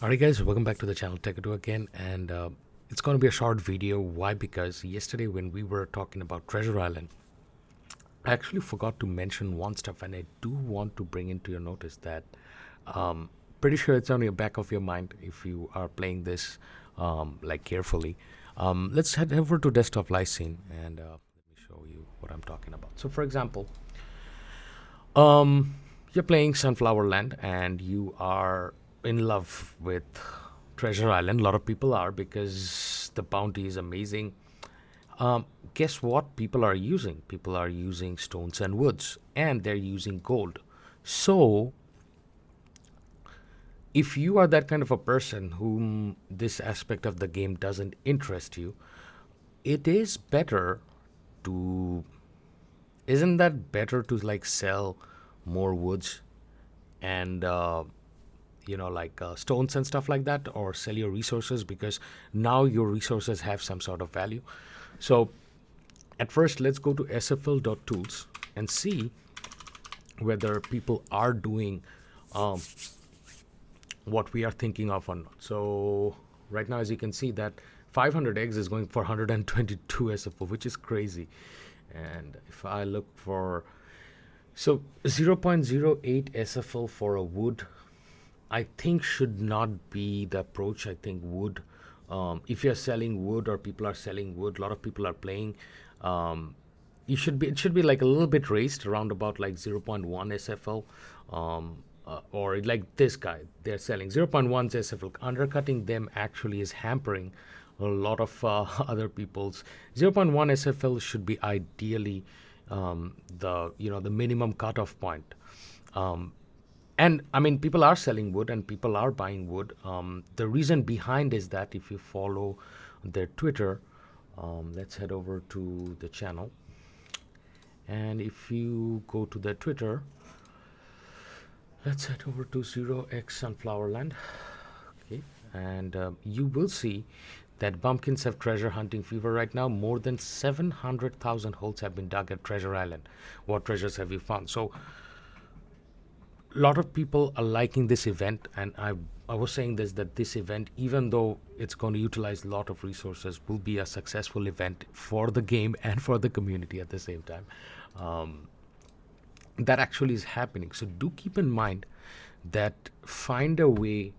Alright guys, welcome back to the channel Techado again, and it's going to be a short video. Why? Because yesterday when we were talking about Treasure Island, I actually forgot to mention one stuff, and I do want to bring into your notice that pretty sure it's on your back of your mind if you are playing this like carefully. Let's head over to desktop live scene and let me show you what I'm talking about. So for example, you're playing Sunflowerland and you are in love with Treasure Island. A lot of people are because the bounty is amazing. Guess what people are using? People are using stones and woods, and they're using gold. So, if you are that kind of a person whom this aspect of the game doesn't interest you, it is better to. Isn't that better to like sell more woods and stones and stuff like that, or sell your resources, because now your resources have some sort of value. So at first, let's go to sfl.tools and see whether people are doing what we are thinking of or not. So right now, as you can see, that 500 eggs is going for 122 SFL, which is crazy. And if I look for 0.08 SFL for a wood, I think should not be the approach. I think wood, if you're selling wood or people are selling wood, a lot of people are playing. It should be like a little bit raised around about like 0.1 SFL, or like this guy, they're selling 0.1 SFL. Undercutting them actually is hampering a lot of other people's. 0.1 SFL should be ideally the minimum cutoff point. And I mean, people are selling wood and people are buying wood. The reason behind is that if you follow their Twitter, let's head over to the channel. And if you go to their Twitter, let's head over to 0x Sunflowerland. Okay, and you will see that bumpkins have treasure hunting fever right now. More than 700,000 holes have been dug at Treasure Island. What treasures have you found? So a lot of people are liking this event, and I was saying this, that this event, even though it's going to utilize a lot of resources, will be a successful event for the game and for the community at the same time. That actually is happening. So do keep in mind that find a way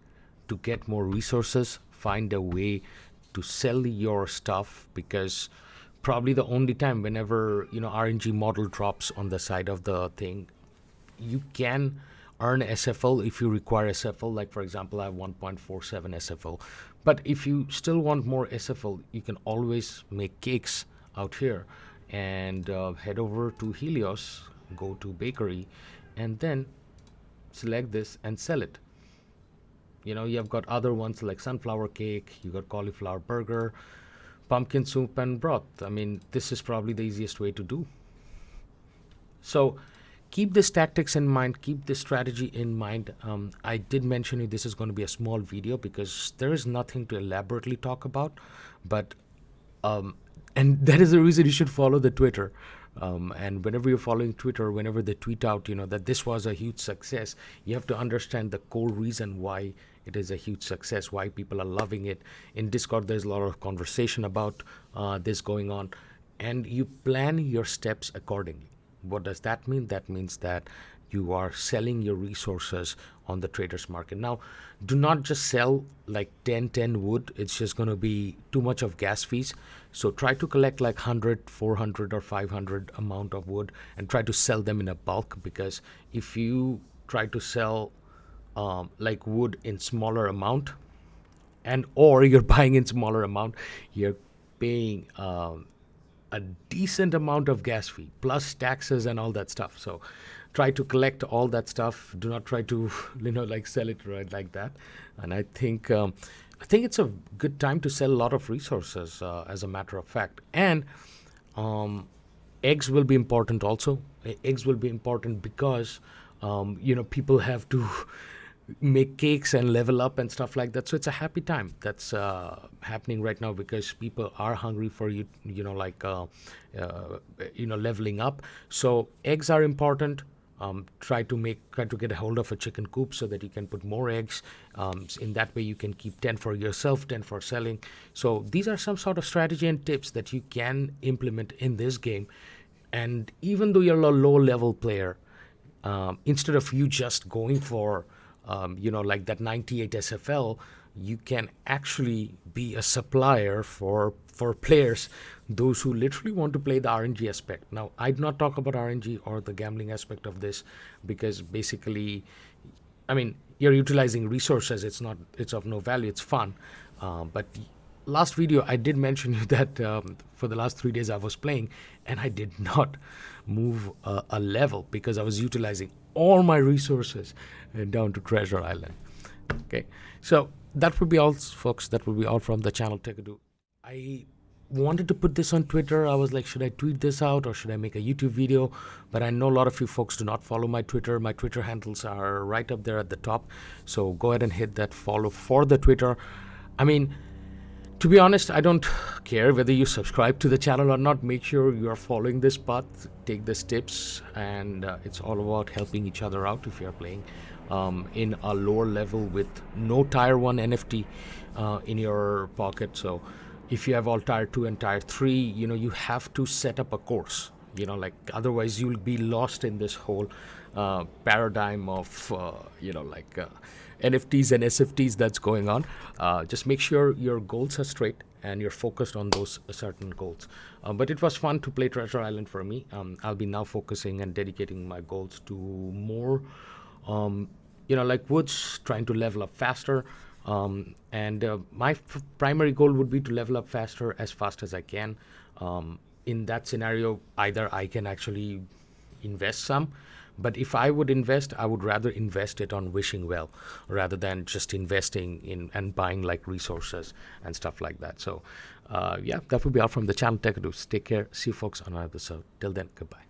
to get more resources, find a way to sell your stuff, because probably the only time whenever RNG model drops on the side of the thing, you can earn SFL if you require SFL. Like for example, I have 1.47 SFL, but if you still want more SFL, you can always make cakes out here and head over to Helios, go to bakery, and then select this and sell it. You've got other ones like sunflower cake, you got cauliflower burger, pumpkin soup and broth. I mean, this is probably the easiest way to do. So keep this tactics in mind, keep this strategy in mind. I did mention this is going to be a small video because there is nothing to elaborately talk about, but and that is the reason you should follow the Twitter. And whenever you're following Twitter, whenever they tweet out, that this was a huge success, you have to understand the core reason why it is a huge success, why people are loving it. In Discord, there's a lot of conversation about this going on, and you plan your steps accordingly. What does that mean? That means that you are selling your resources on the traders market. Now, do not just sell like 10 wood. It's just going to be too much of gas fees. So try to collect like 100, 400 or 500 amount of wood and try to sell them in a bulk, because if you try to sell like wood in smaller amount, and or you're buying in smaller amount, you're paying a decent amount of gas fee plus taxes and all that stuff. So try to collect all that stuff. Do not try to like sell it right like that. And I think it's a good time to sell a lot of resources, as a matter of fact. And eggs will be important also. Eggs will be important because people have to make cakes and level up and stuff like that. So it's a happy time that's happening right now, because people are hungry for leveling up. So eggs are important. Try to get a hold of a chicken coop so that you can put more eggs. In that way, you can keep 10 for yourself, 10 for selling. So these are some sort of strategy and tips that you can implement in this game. And even though you're a low level player, instead of you just going for like that 98 SFL, you can actually be a supplier for players, those who literally want to play the RNG aspect. Now, I do not talk about RNG or the gambling aspect of this, because basically, I mean, you're utilizing resources. It's of no value. It's fun. But last video, I did mention you that for the last 3 days I was playing, and I did not move a level because I was utilizing all my resources down to Treasure Island. Okay, so that would be all, folks. That would be all from the channel Techado. I wanted to put this on Twitter. I was like, should I tweet this out or should I make a YouTube video? But I know a lot of you folks do not follow my Twitter. My Twitter handles are right up there at the top. So go ahead and hit that follow for the Twitter. I mean, to be honest, I don't care whether you subscribe to the channel or not. Make sure you are following this path, take these tips, and it's all about helping each other out if you're playing in a lower level with no tier 1 NFT in your pocket. So if you have all tier 2 and tier 3, you have to set up a course, otherwise you'll be lost in this whole paradigm of, NFTs and SFTs that's going on. Just make sure your goals are straight and you're focused on those certain goals. But it was fun to play Treasure Island for me. I'll be now focusing and dedicating my goals to more, like Woods, trying to level up faster. And my primary goal would be to level up faster as fast as I can. In that scenario, either I can actually invest some, but if I would invest, I would rather invest it on wishing well rather than just investing in and buying like resources and stuff like that. So that would be all from the channel Techado. Take care. See you folks on another episode. Till then, goodbye.